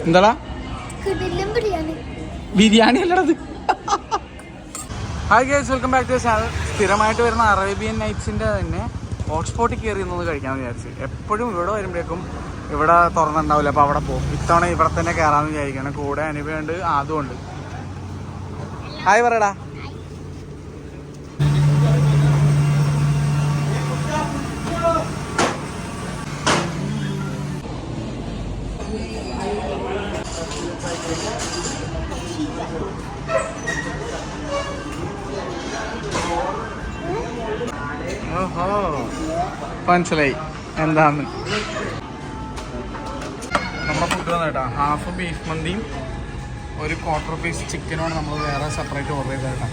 എന്താടാ ബിരിയാണി അല്ലടത്. Hi guys, welcome back to channel. സ്ഥിരമായിട്ട് വരുന്ന അറേബ്യൻ നൈറ്റ്സിൻ്റെ തന്നെ ഹോട്ട്സ്പോട്ടിൽ കയറി നിന്ന് കഴിക്കാമെന്ന് വിചാരിച്ചു. എപ്പോഴും ഇവിടെ വരുമ്പോഴേക്കും ഇവിടെ തുറന്നുണ്ടാവില്ല, അപ്പോൾ അവിടെ പോകും. ഇത്തവണ ഇവിടെ തന്നെ കയറാമെന്ന് വിചാരിക്കണം. കൂടെ അനുഭവമുണ്ട്, അതുമുണ്ട്. ഹായ് പറയടാ. ഓഹോ, മനസ്സിലായി എന്താന്ന്. നമ്മുടെ ഫുഡ് വന്നേട്ടാ, ഹാഫ് ബീഫ് മന്തിയും ഒരു ക്വാർട്ടർ പീസ് ചിക്കനുമാണ് നമ്മൾ വേറെ സെപ്പറേറ്റ് ഓർഡർ ചെയ്തേട്ടാ.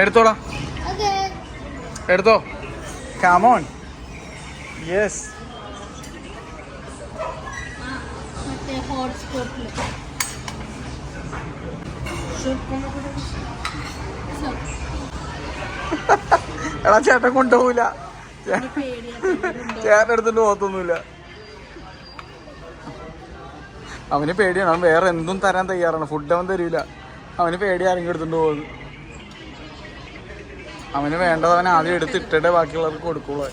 എടുത്തോടാ, എടുത്തോ. കമോൺ. യെസ്. എടാ ചേട്ടൻ കൊണ്ടുപോകില്ല, ചേട്ടൻ എടുത്തിട്ട് പോകത്തൊന്നുമില്ല. അവന് പേടിയാണ്, അവൻ വേറെ എന്തും തരാൻ തയ്യാറാണ്. ഫുഡ് അവൻ തരില്ല, അവന് പേടി ആരെങ്കിലും എടുത്തിട്ട് പോകുന്നു. അവന് വേണ്ടത് അവൻ ആദ്യം എടുത്തിട്ടേ ബാക്കിയുള്ളവർക്ക് കൊടുക്കുള്ളൂ.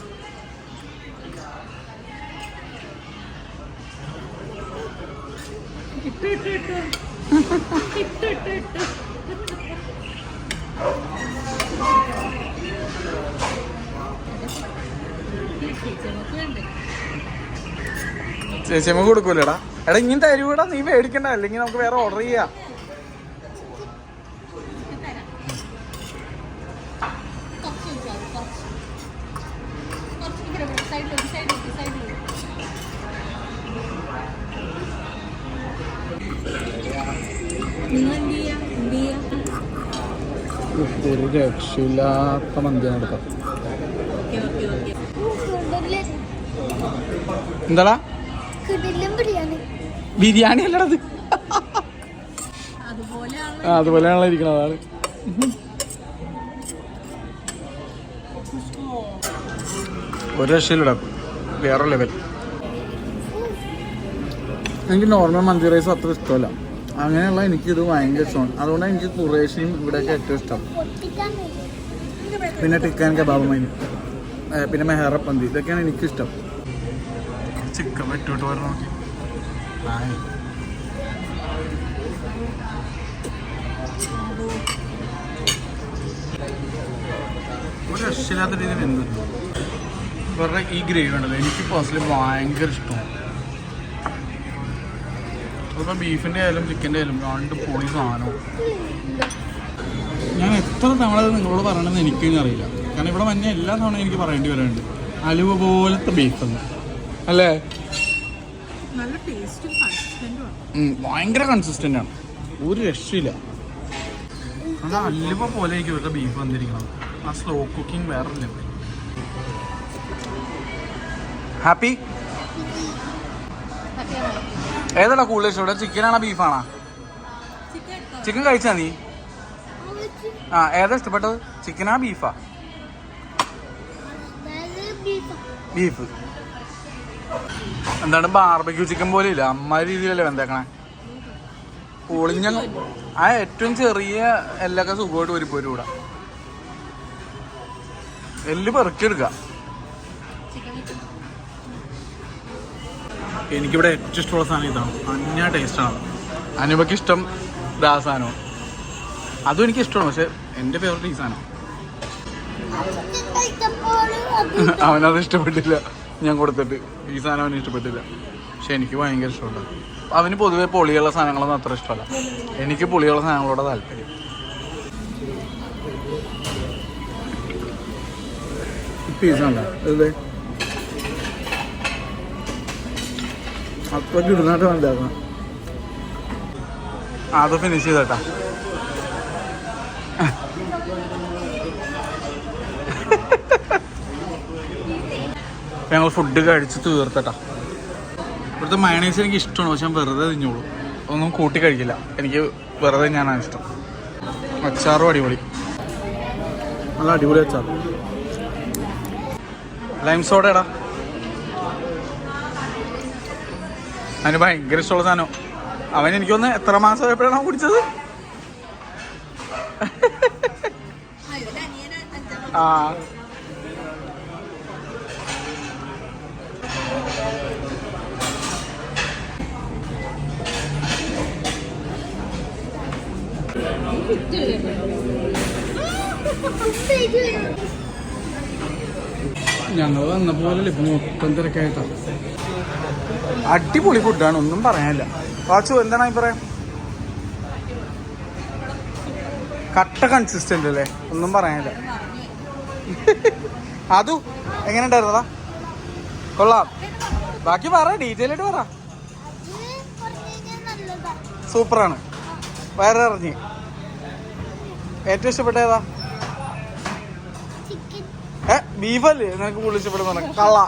ചേച്ചിയമ്മ കൊടുക്കൂലടാ. എടാ ഇങ്ങനെ തരൂടാ, നീ മേടിക്കണ്ട, അല്ലെങ്കിൽ നമുക്ക് വേറെ ഓർഡർ ചെയ്യാം. ഒരു രക്ഷയില്ലാത്ത മന്തിയാണ് എടുത്തത്. എന്താടാ ബിരിയാണി അല്ലടത്. അതുപോലെയാണല്ലോ ഇരിക്കണത്. അതാണ് ഒരു രക്ഷയിലിടാം, വേറെ ലെവൽ. എനിക്ക് നോർമൽ മന്തി റൈസ് അത്ര ഇഷ്ടമല്ല, അങ്ങനെയുള്ള എനിക്കിത് ഭയങ്കര ഇഷ്ടമാണ്. അതുകൊണ്ടാണ് എനിക്ക് കുറേശ്ശിയും ഇവിടെയൊക്കെ ഏറ്റവും ഇഷ്ടം. പിന്നെ ടിക്കൻ കബാബ് മൈൻ, പിന്നെ മെഹറ മന്തി, ഇതൊക്കെയാണ് എനിക്കിഷ്ടം. ചിക്കൻ പറ്റോട്ട് പറഞ്ഞു നോക്കി. ഒരു രക്ഷയില്ലാത്ത രീതിയിൽ എന്തുണ്ട് ഇവരുടെ ഈ ഗ്രേവി ഉണ്ടല്ലോ, എനിക്ക് പേഴ്സണലി ഭയങ്കര ഇഷ്ടമാണ്. അതിപ്പോൾ ബീഫിൻ്റെ ആയാലും ചിക്കൻ്റെ ആയാലും രണ്ട് പൊളി സാധനവും. ഞാൻ എത്ര തവണ നിങ്ങളോട് പറയണമെന്ന് എനിക്കും അറിയില്ല, കാരണം ഇവിടെ വന്ന എല്ലാ തവണ എനിക്ക് പറയേണ്ടി വരാറുണ്ട്. അലുവ പോലത്തെ ബീഫ് എന്ന് അല്ലേ, ഭയങ്കര കൺസിസ്റ്റൻ്റ് ആണ്, ഒരു രക്ഷയില്ല. അത് അലുവ പോലെ എനിക്ക് ഇവരുടെ ബീഫ് വന്നിരിക്കണം. ആ സ്ലോ കുക്കിംഗ് വേറെ ലെവൽ. ഹാപ്പി? ഏതാടാ കൂടുതൽ ഇഷ്ടം ഇവിടെ, ചിക്കനാണോ ബീഫാണോ? ചിക്കൻ കഴിച്ചാ നീ? ആ, ഏതാ ഇഷ്ടപ്പെട്ടത്, ചിക്കനാ ബീഫാ? ബീഫ്. എന്താണ് ബാർബക്യൂ ചിക്കൻ പോലെ ഇല്ല, അമ്മ രീതിയിലല്ലേ വെന്തേക്കണേ. പൊളിഞ്ഞ ആ ഏറ്റവും ചെറിയ എല്ലൊക്കെ സുഖമായിട്ട് വരിപ്പോരും ഇവിടെ. എല്ല് പെറുക്കിയെടുക്കുക. എനിക്കിവിടെ ഏറ്റവും ഇഷ്ടമുള്ള സാധനം ഇതാണ്, അന്യ ടേസ്റ്റാണ്. അനുപയ്ക്ക് ഇഷ്ടം ഇതാ സാധനമാണ്, അതും എനിക്ക് ഇഷ്ടമാണ്. പക്ഷെ എൻ്റെ ഫേവറേറ്റ് ഈ സാധനം. അവനത് ഇഷ്ടപ്പെട്ടില്ല, ഞാൻ കൊടുത്തിട്ട് ഈ സാധനം അവന് ഇഷ്ടപ്പെട്ടില്ല. പക്ഷെ എനിക്ക് ഭയങ്കര ഇഷ്ടമുണ്ട്. അവന് പൊതുവെ പൊളിയുള്ള സാധനങ്ങളൊന്നും അത്ര ഇഷ്ടമല്ല, എനിക്ക് പുളിയുള്ള സാധനങ്ങളോട് താല്പര്യം. പീസാണ് അല്ലേ, അത്രയ്ക്ക് ഇടുന്നായിട്ട് വേണ്ടായിരുന്നു. അത് ഫിനിഷ് ചെയ്തേട്ടാ. ഞങ്ങൾ ഫുഡ് കഴിച്ച് തീർത്തട്ടാ. ഇവിടുത്തെ മയണൈസ് എനിക്ക് ഇഷ്ടമാണ്, പക്ഷെ ഞാൻ വെറുതെ തിന്നോളൂ, ഒന്നും കൂട്ടി കഴിക്കില്ല. എനിക്ക് വെറുതെ ഞാനാണ് ഇഷ്ടം. അച്ചാറും അടിപൊളി, നല്ല അടിപൊളി അച്ചാർ. ലൈം സോഡ എടാ, അതിന് ഭയങ്കര ഇഷ്ടമുള്ള സാധനം. അവൻ എനിക്കൊന്ന് എത്ര മാസം എപ്പോഴാണ് കുടിച്ചത്? ആ ഞങ്ങൾ വന്ന പോലെ ഇപ്പൊ മൊത്തം തിരക്കായിട്ടാ. അടിപൊളി ഫുഡാണ്, ഒന്നും പറയാനില്ല. വാച്ചു എന്താണ് അഭിപ്രായം? കട്ട കൺസിസ്റ്റന്റ് അല്ലേ, ഒന്നും പറയാനില്ല. അതു എങ്ങനെ ഉണ്ടായിരുന്നതാ? കൊള്ളാം. ബാക്കി പറ, ഡീറ്റെയിൽ ആയിട്ട് പറ. സൂപ്പറാണ്, വയറ് ഇറങ്ങി. ഏറ്റവും ഇഷ്ടപ്പെട്ട ഏതാ? ബീഫല്ലേ നിനക്ക് കൂടുതൽ ഇഷ്ടപ്പെടുന്ന? കള്ള.